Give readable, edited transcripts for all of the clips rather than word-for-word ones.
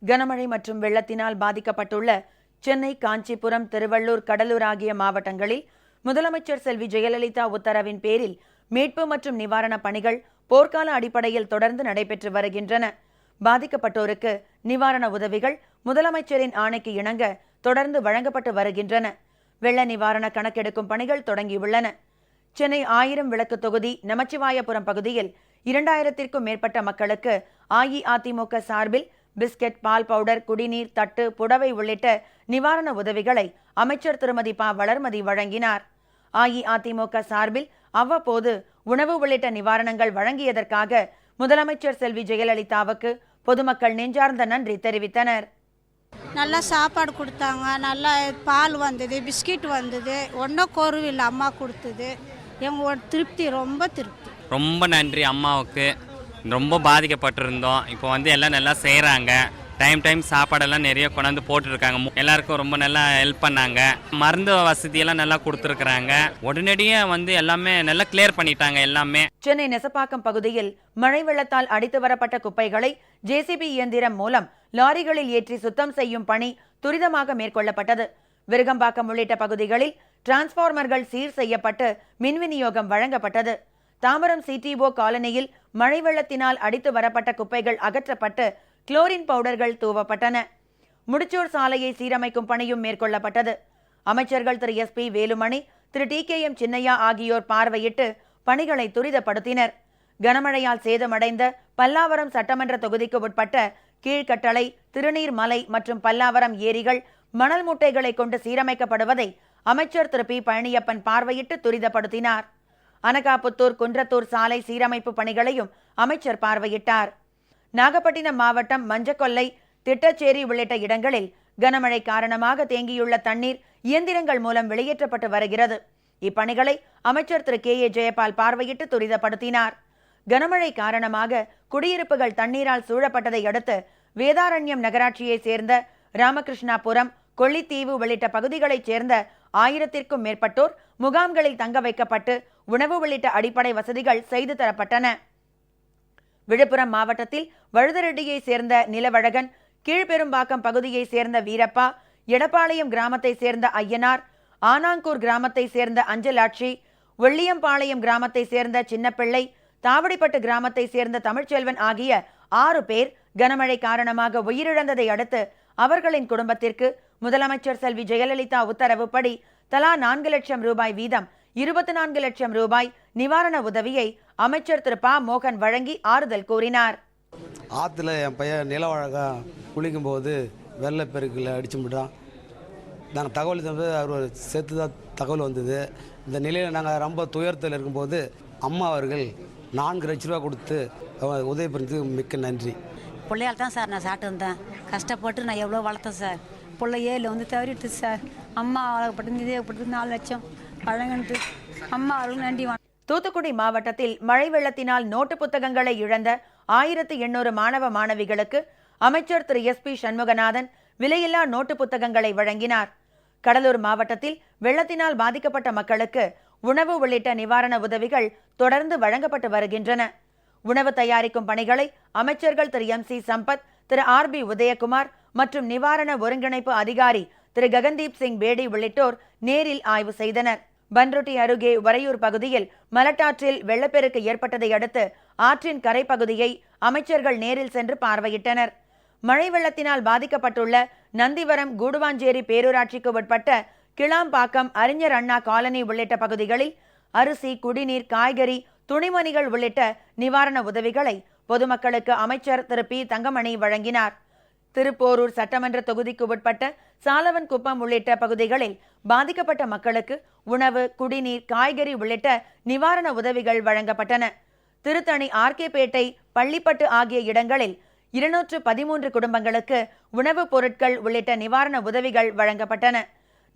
கனமழை மற்றும் வெள்ளத்தினால் பாதிக்கப்பட்டுள்ள சென்னை, காஞ்சிபுரம், திருவள்ளூர், கடலூர் ஆகிய மாவட்டங்களில் முதலமைச்சர் செல்வி ஜெயலலிதா உத்தரவின் பேரில் மீட்பு மற்றும் நிவாரணப் பணிகள் போர்க்கால அடிப்படையில் தொடர்ந்து நடைபெற்று வருகின்றன. பாதிக்கப்பட்டோருக்கு நிவாரண உதவிகள் முதலமைச்சரின் ஆணைக்கு இணங்க தொடர்ந்து வழங்கப்பட்டு வருகின்றன. வெள்ள நிவாரண கணக்கெடுக்கும் பணிகள் தொடங்கியுள்ளன. சென்னை 1000 விளக்கு தொகுதி நமச்சிவாயபுரம் பகுதியில் 2000த்திற்கும் மேற்பட்ட மக்களுக்கு அஇஅதிமுக சார்பில் பிஸ்கெட், பால் பவுடர், குடிநீர், தட்டு, புடவை உள்ளிட்ட நிவாரண உதவிகளை அமைச்சர் திருமதி ப. வளர்மதி வழங்கினார். அஇஅதிமுக சார்பில் அவ்வப்போது உணவு உள்ளிட்ட நிவாரணங்கள் வழங்கியதற்காக முதலமைச்சர் செல்வி ஜெயலலிதாவுக்கு பொதுமக்கள் நெஞ்சார்ந்த நன்றி தெரிவித்தனர். நல்லா சாப்பாடு கொடுத்தாங்க, நல்லா பால் வந்தது, பிஸ்கட் வந்தது, ஒன்றும் குறைவில்லை. அம்மா கொடுத்தது எங்களோட திருப்தி, ரொம்ப திருப்தி. ரொம்ப நன்றி அம்மாவுக்கு. ரொம்ப பாதிக்கப்பட்டிருந்தோம். இப்போ எல்லாம் நல்லா செய்கிறாங்க. டைம் சாப்பாடெல்லாம் நிறைய கொண்டாந்து போட்டுருக்காங்க. எல்லாருக்கும் ரொம்ப நல்லா ஹெல்ப் பண்ணாங்க. மருந்து வசதியெல்லாம் நல்லா கொடுத்துருக்குறாங்க. உடனடியாக எல்லாமே நல்லா கிளியர் பண்ணிட்டாங்க எல்லாமே. சென்னை நெசப்பாக்கம் பகுதியில் மழை வெள்ளத்தால் அடித்து வரப்பட்ட குப்பைகளை ஜேசிபி இயந்திரம் மூலம் லாரிகளில் ஏற்றி சுத்தம் செய்யும் பணி துரிதமாக மேற்கொள்ளப்பட்டது. விருகம்பாக்கம் உள்ளிட்ட பகுதிகளில் டிரான்ஸ்பார்மர்கள் சீர் செய்யப்பட்டு மின் விநியோகம் வழங்கப்பட்டது. தாம்பரம் சிடிஓ காலனியில் மழை வெள்ளத்தினால் அடித்து வரப்பட்ட குப்பைகள் அகற்றப்பட்டு குளோரின் பவுடர்கள் தூவப்பட்டன. முடிச்சூர் சாலையை சீரமைக்கும் பணியும் மேற்கொள்ளப்பட்டது. அமைச்சர்கள் திரு எஸ். பி. வேலுமணி, திரு டி.கே.எம். சின்னையா ஆகியோர் பார்வையிட்டு பணிகளை துரிதப்படுத்தினர். கனமழையால் சேதமடைந்த பல்லாவரம் சட்டமன்ற தொகுதிக்கு உட்பட்ட கீழ்கட்டளை, திருநீர்மலை மற்றும் பல்லாவரம் ஏரிகள் மணல் மூட்டைகளை கொண்டு சீரமைக்கப்படுவதை அமைச்சர் திரு பி. பழனியப்பன் பார்வையிட்டு துரிதப்படுத்தினார். அனகாபுத்தூர், குன்றத்தூர் சாலை சீரமைப்பு பணிகளையும் அமைச்சர் பார்வையிட்டார். நாகப்பட்டினம் மாவட்டம் மஞ்சக்கொல்லை, திட்டச்சேரி உள்ளிட்ட இடங்களில் கனமழை காரணமாக தேங்கியுள்ள தண்ணீர் இயந்திரங்கள் மூலம் வெளியேற்றப்பட்டு வருகிறது. இப்பணிகளை அமைச்சர் திரு கே. ஏ. ஜெயபால் பார்வையிட்டு துரிதப்படுத்தினார். கனமழை காரணமாக குடியிருப்புகள் தண்ணீரால் சூழப்பட்டதை அடுத்து வேதாரண்யம் நகராட்சியை சேர்ந்த ராமகிருஷ்ணாபுரம், கொள்ளித்தீவு உள்ளிட்ட பகுதிகளைச் சேர்ந்த 1000த்திற்கும் மேற்பட்டோர் முகாம்களில் தங்க வைக்கப்பட்டு உணவு உள்ளிட்ட அடிப்படை வசதிகள் செய்து தரப்பட்டன. விழுப்புரம் மாவட்டத்தில் வழுதரெட்டியை சேர்ந்த நிலவழகன், கீழ்பெரும்பாக்கம் பகுதியை சேர்ந்த வீரப்பா, எடப்பாளையம் கிராமத்தை சேர்ந்த ஐயனார், ஆனாங்கூர் கிராமத்தை சேர்ந்த அஞ்சலாட்சி, வெள்ளியம்பாளையம் கிராமத்தை சேர்ந்த சின்னப்பிள்ளை, தாவடிப்பட்டு கிராமத்தை சேர்ந்த தமிழ்ச்செல்வன் ஆகிய 6 பேர் கனமழை காரணமாக உயிரிழந்ததை அடுத்து அவர்களின் குடும்பத்திற்கு முதலமைச்சர் செல்வி ஜெயலலிதா உத்தரவுப்படி தலா 4 லட்சம் ரூபாய் வீதம் 24 லட்சம் ரூபாய் நிவாரண உதவியை அமைச்சர் திரு ப. மோகன் வழங்கி ஆறுதல் கூறினார். ஆற்றுல என் பையன் நிலவழகா குளிக்கும் போது வெள்ளப்பெருக்கில் அடிச்சுட்டான். நாங்கள் தகவல் தந்தது அவர் சேர்த்து தான் தகவல் வந்தது. இந்த நிலையில் நாங்கள் ரொம்ப துயரத்தில் இருக்கும்போது அம்மா அவர்கள் 4 லட்ச ரூபா கொடுத்து உதவி பண்ணதுக்கு மிக்க நன்றி. பிள்ளையால் தான் சார் நான் சாப்பிட்டு வந்தேன். கஷ்டப்பட்டு நான் எவ்வளோ வளர்த்தேன் சார். பிள்ளை 7 தவறிடுது சார். அம்மா வளர்க்கப்பட்டு நிதியப்பட்டு 4 லட்சம் வழங்கினது அம்மா அவர்களுக்கு நன்றி. தூத்துக்குடி மாவட்டத்தில் மழை வெள்ளத்தினால் நோட்டு புத்தகங்களை இழந்த 1800 மாணவ மாணவிகளுக்கு அமைச்சர் திரு எஸ். பி. சண்முகநாதன் விலையில்லா நோட்டு புத்தகங்களை வழங்கினார். கடலூர் மாவட்டத்தில் வெள்ளத்தினால் பாதிக்கப்பட்ட மக்களுக்கு உணவு உள்ளிட்ட நிவாரண உதவிகள் தொடர்ந்து வழங்கப்பட்டு வருகின்றன. உணவு தயாரிக்கும் பணிகளை அமைச்சர்கள் திரு எம். சி. சம்பத், திரு ஆர். பி. உதயகுமார் மற்றும் நிவாரண ஒருங்கிணைப்பு அதிகாரி திரு ககன்தீப் சிங் பேடி உள்ளிட்டோர் நேரில் ஆய்வு செய்தனர். பன்ருட்டி அருகே வரையூர் பகுதியில் மலட்டாற்றில் வெள்ளப்பெருக்கு ஏற்பட்டதை அடுத்து ஆற்றின் கரை பகுதியை அமைச்சர்கள் நேரில் சென்று பார்வையிட்டனர். மழை வெள்ளத்தினால் பாதிக்கப்பட்டுள்ள நந்திவரம், கூடுவாஞ்சேரி பேரூராட்சிக்கு உட்பட்ட கிளாம்பாக்கம், அறிஞர் அண்ணா காலனி உள்ளிட்ட பகுதிகளில் அரிசி, குடிநீர், காய்கறி, துணிமணிகள் உள்ளிட்ட நிவாரண உதவிகளை பொதுமக்களுக்கு அமைச்சர் திரு பி. தங்கமணி வழங்கினார். திருப்போரூர் சட்டமன்ற தொகுதிக்கு உட்பட்ட சாலவன்குப்பம் உள்ளிட்ட பகுதிகளில் பாதிக்கப்பட்ட மக்களுக்கு உணவு, குடிநீர், காய்கறி உள்ளிட்ட நிவாரண உதவிகள் வழங்கப்பட்டன. திருத்தணி, ஆர்கேபேட்டை, பள்ளிப்பட்டு ஆகிய இடங்களில் 213 குடும்பங்களுக்கு உணவுப் பொருட்கள் உள்ளிட்ட நிவாரண உதவிகள் வழங்கப்பட்டன.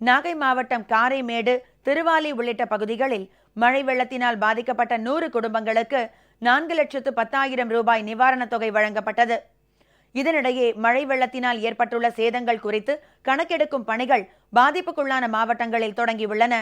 நாகை மாவட்டம் காரைமேடு, திருவாலி உள்ளிட்ட பகுதிகளில் மழை வெள்ளத்தினால் பாதிக்கப்பட்ட 100 குடும்பங்களுக்கு 4,10,000 ரூபாய் நிவாரணத் தொகை வழங்கப்பட்டது. இதனிடையே மழை வெள்ளத்தினால் ஏற்பட்டுள்ள சேதங்கள் குறித்து கணக்கெடுக்கும் பணிகள் பாதிப்புக்குள்ளான மாவட்டங்களில் தொடங்கியுள்ளன.